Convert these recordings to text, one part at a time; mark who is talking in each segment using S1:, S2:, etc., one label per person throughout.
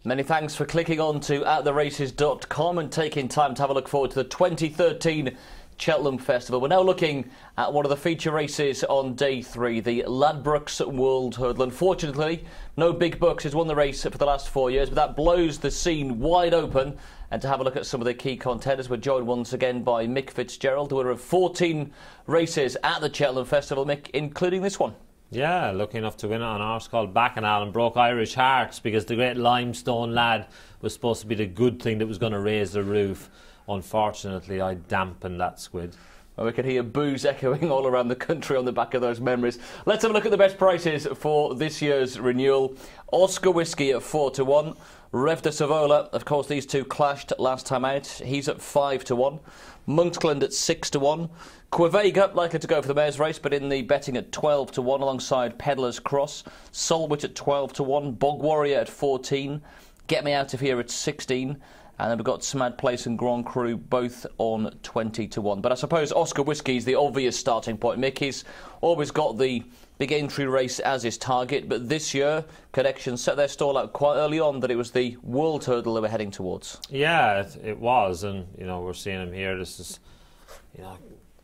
S1: Many thanks for clicking on to attheraces.com and taking time to have a look forward to the 2013 Cheltenham Festival. We're now looking at one of the feature races on day 3, the Ladbrokes World Hurdle. Unfortunately, no big bucks has won the race for the last 4 years, but that blows the scene wide open. And to have a look at some of the key contenders, we're joined once again by Mick Fitzgerald, the winner of 14 races at the Cheltenham Festival, Mick, including this one.
S2: Yeah, lucky enough to win it on a horse called Bacchanal, and broke Irish hearts because the great limestone lad was supposed to be the good thing that was going to raise the roof. Unfortunately, I dampened that squid.
S1: Well, we can hear boos echoing all around the country on the back of those memories. Let's have a look at the best prices for this year's renewal. Oscar Whiskey at 4-1. Rev de Savola, of course, these two clashed last time out. He's at 5-1. Monksland at 6-1. Quevega, likely to go for the mare's race, but in the betting at 12-1 alongside Peddler's Cross. Solwich at 12-1. Bog Warrior at 14. Get Me Out of Here at 16. And then we've got Smad Place and Grand Cru both on 20-1. But I suppose Oscar Whiskey is the obvious starting point. Mick, he's always got the big entry race as his target, but this year Connections set their stall out quite early on that it was the World Hurdle they were heading towards.
S2: Yeah, it was, and we're seeing him here. This is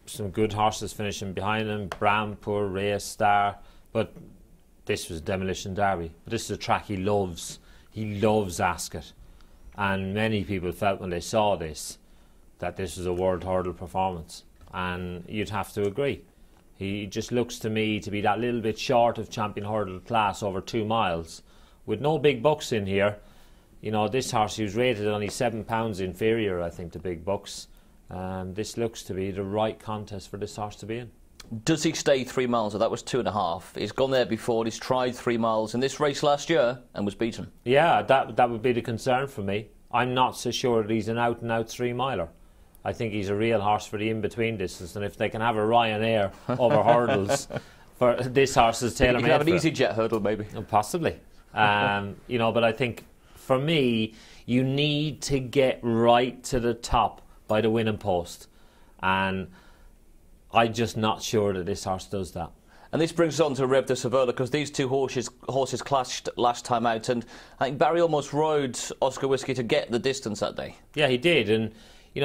S2: some good horses finishing behind him. Brampur, Race Star, but this was Demolition Derby. But this is a track he loves. He loves Ascot. And many people felt when they saw this that this was a World Hurdle performance, and you'd have to agree. He just looks to me to be that little bit short of champion hurdle class over 2 miles. With no big bucks in here, this horse, he was rated only £7 inferior, I think, to big bucks. This looks to be the right contest for this horse to be in.
S1: Does he stay 3 miles? So that was 2.5. He's gone there before. He's tried 3 miles in this race last year and was beaten.
S2: Yeah, that would be the concern for me. I'm not so sure that he's an out-and-out 3-miler. I think he's a real horse for the in-between distance, and if they can have a Ryanair over hurdles, for this horse is tailor-made.
S1: You can have an EasyJet hurdle, maybe.
S2: Possibly. But I think for me, you need to get right to the top by the winning post, and I'm just not sure that this horse does that.
S1: And this brings us on to Rev de Savola, because these two horses clashed last time out, and I think Barry almost rode Oscar Whiskey to get the distance that day.
S2: Yeah, he did, and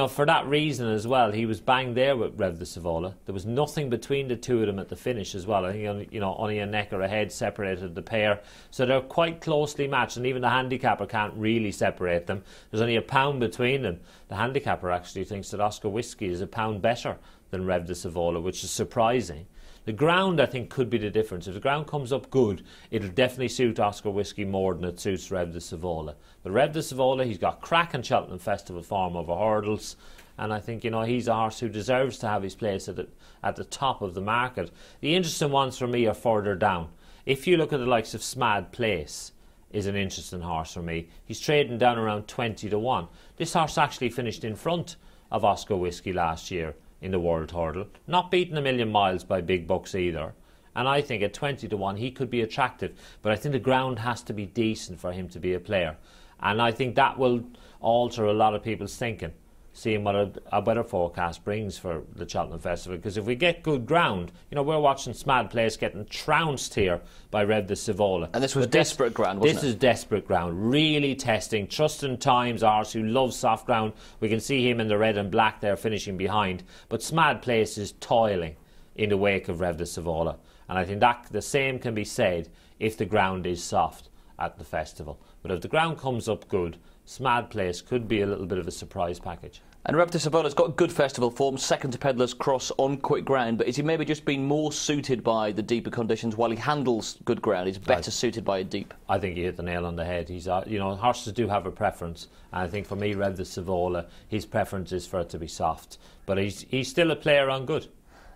S2: for that reason as well, he was bang there with Rev de Savola. There was nothing between the two of them at the finish as well. I think only a neck or a head separated the pair, so they're quite closely matched, and even the handicapper can't really separate them. There's only £1 between them. The handicapper actually thinks that Oscar Whiskey is £1 better than Rev de Savola, which is surprising. The ground, I think, could be the difference. If the ground comes up good, it'll definitely suit Oscar Whiskey more than it suits Rev de Savola. But Rev de Savola, he's got cracking Cheltenham Festival form over hurdles, and I think, he's a horse who deserves to have his place at the top of the market. The interesting ones for me are further down. If you look at the likes of Smad Place, is an interesting horse for me. He's trading down around 20-1. This horse actually finished in front of Oscar Whiskey last year in the World Hurdle, not beaten a million miles by big bucks either, and I think at 20-1 he could be attractive, but I think the ground has to be decent for him to be a player, and I think that will alter a lot of people's thinking, seeing what a better forecast brings for the Cheltenham Festival. Because if we get good ground, we're watching Smad Place getting trounced here by Rev de Savola.
S1: And this was desperate ground, wasn't it?
S2: This is desperate ground, really testing. Trusting Times, ours who loves soft ground. We can see him in the red and black there finishing behind. But Smad Place is toiling in the wake of Rev de Savola. And I think that the same can be said if the ground is soft at the festival. But if the ground comes up good, Smad Place could be a little bit of a surprise package.
S1: And Rev de Savola's got good festival form, second to Peddler's Cross on quick ground, but is he maybe just been more suited by the deeper conditions while he handles good ground? He's better suited by a deep.
S2: I think you hit the nail on the head. He's, horses do have a preference, and I think for me, Rev de Savola, his preference is for it to be soft, but he's still a player on good.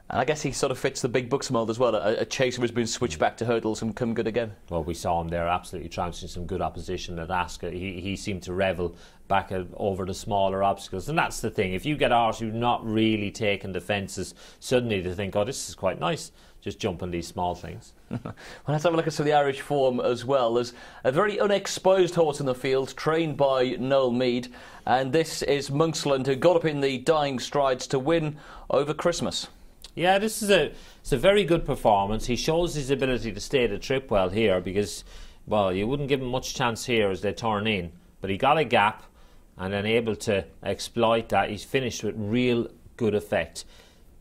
S1: And I guess he sort of fits the big bucks mould as well. A chaser who's been switched back to hurdles and come good again.
S2: Well, we saw him there absolutely trouncing some good opposition at Ascot. He seemed to revel back over the smaller obstacles. And that's the thing. If you get a horse who's not really taking the fences, suddenly they think, oh, this is quite nice, just jumping these small things.
S1: Well, let's have a look at some of the Irish form as well. There's a very unexposed horse in the field, trained by Noel Meade. And this is Monksland, who got up in the dying strides to win over Christmas.
S2: Yeah, it's a very good performance. He shows his ability to stay the trip well here, because Well, you wouldn't give him much chance here as they turn in, but he got a gap and then able to exploit that. He's finished with real good effect.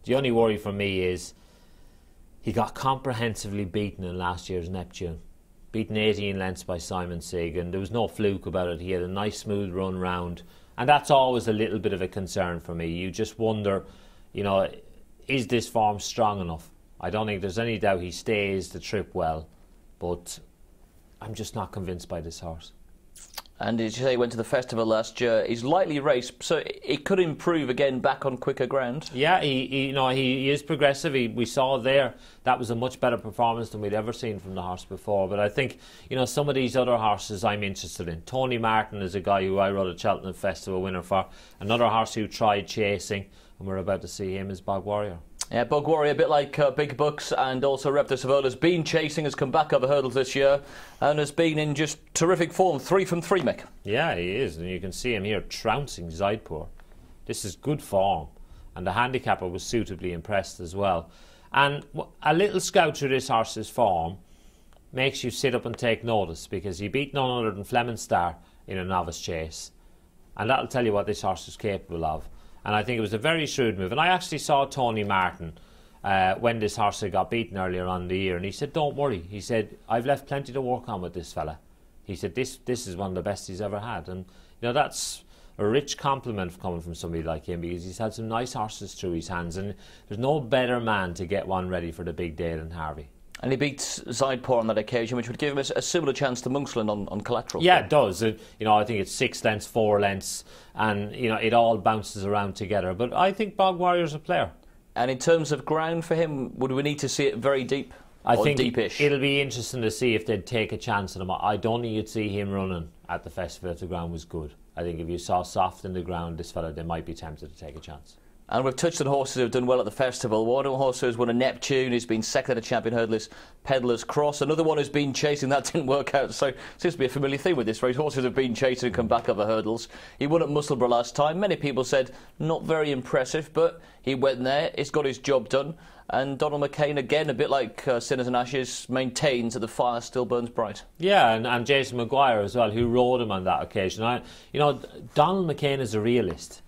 S2: The only worry for me is he got comprehensively beaten in last year's Neptune. Beaten 18 lengths by Simon Sagan. There was no fluke about it. He had a nice smooth run round. And that's always a little bit of a concern for me. You just wonder, is this form strong enough? I don't think there's any doubt he stays the trip well. But I'm just not convinced by this horse.
S1: And did you say he went to the festival last year? He's lightly raced, so it could improve again back on quicker ground.
S2: Yeah, he is progressive. We saw there that was a much better performance than we'd ever seen from the horse before. But I think some of these other horses I'm interested in. Tony Martin is a guy who I rode at Cheltenham Festival winner for. Another horse who tried chasing, and we're about to see him is Bog Warrior.
S1: Yeah, Bog Warrior, a bit like Big Bucks, and also Rev de Savole has been chasing, has come back over hurdles this year, and has been in just terrific form. 3 from 3, Mick.
S2: Yeah, he is, and you can see him here trouncing Zaidpur. This is good form, and the handicapper was suitably impressed as well. And a little scout through this horse's form makes you sit up and take notice, because he beat none other than Fleming Star in a novice chase, and that'll tell you what this horse is capable of. And I think it was a very shrewd move. And I actually saw Tony Martin when this horse had got beaten earlier on in the year. And he said, don't worry. He said, I've left plenty to work on with this fella. He said, this is one of the best he's ever had. And, that's a rich compliment coming from somebody like him, because he's had some nice horses through his hands. And there's no better man to get one ready for the big day than Harvey.
S1: And he beats Zaidpur on that occasion, which would give him a similar chance to Monksland on collateral.
S2: Yeah, it does. I think it's 6 lengths, 4 lengths, and it all bounces around together. But I think Bog Warrior's a player.
S1: And in terms of ground for him, would we need to see it very deep?
S2: I think
S1: deepish?
S2: It'll be interesting to see if they'd take a chance on him. I don't think you'd see him running at the festival if the ground was good. I think if you saw soft in the ground, this fella, they might be tempted to take a chance.
S1: And we've touched on horses who have done well at the festival. One horse who's won a Neptune, who's been second at a champion hurdlist, Peddler's Cross. Another one who's been chasing, that didn't work out. So it seems to be a familiar theme with this race. Horses have been chasing and come back over hurdles. He won at Musselburgh last time. Many people said not very impressive, but he went there. He's got his job done. And Donald McCain, again, a bit like Sinners and Ashes, maintains that the fire still burns bright. Yeah,
S2: and Jason Maguire as well, who rode him on that occasion. Donald McCain is a realist.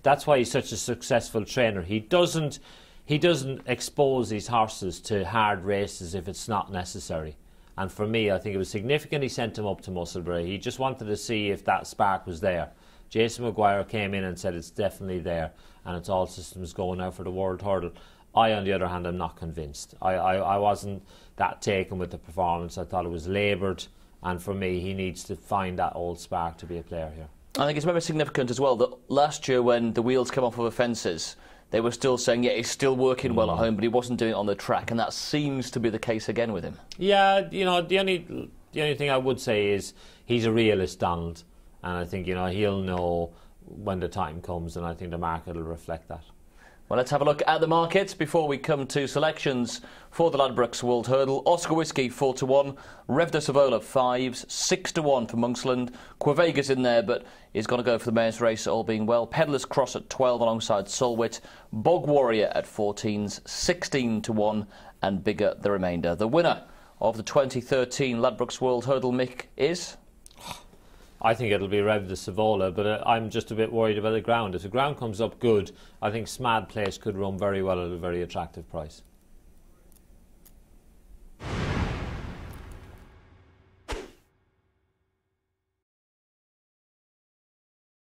S2: That's why he's such a successful trainer. He doesn't expose his horses to hard races if it's not necessary. And for me, I think it was significant he sent him up to Musselburgh. He just wanted to see if that spark was there. Jason Maguire came in and said it's definitely there, and it's all systems going now for the World Hurdle. I, on the other hand, am not convinced. I wasn't that taken with the performance. I thought it was laboured, and for me, he needs to find that old spark to be a player here.
S1: I think it's very significant as well that last year when the wheels came off of the fences, they were still saying, yeah, he's still working well at home, but he wasn't doing it on the track, and that seems to be the case again with him.
S2: Yeah, the only thing I would say is he's a realist, Donald, and I think he'll know when the time comes, and I think the market will reflect that.
S1: Well, let's have a look at the markets before we come to selections for the Ladbrokes World Hurdle. Oscar Whiskey 4 to 1, Rev de Savole 5s, 6 to 1 for Monksland. Quevega's in there, but he's going to go for the mare's race, all being well. Peddler's Cross at 12 alongside Solwit. Bog Warrior at 14s, 16 to 1, and Bigger the remainder. The winner of the 2013 Ladbrokes World Hurdle, Mick, is?
S2: I think it'll be Rev de Savole, but I'm just a bit worried about the ground. If the ground comes up good, I think Smad Place could run very well at a very attractive price.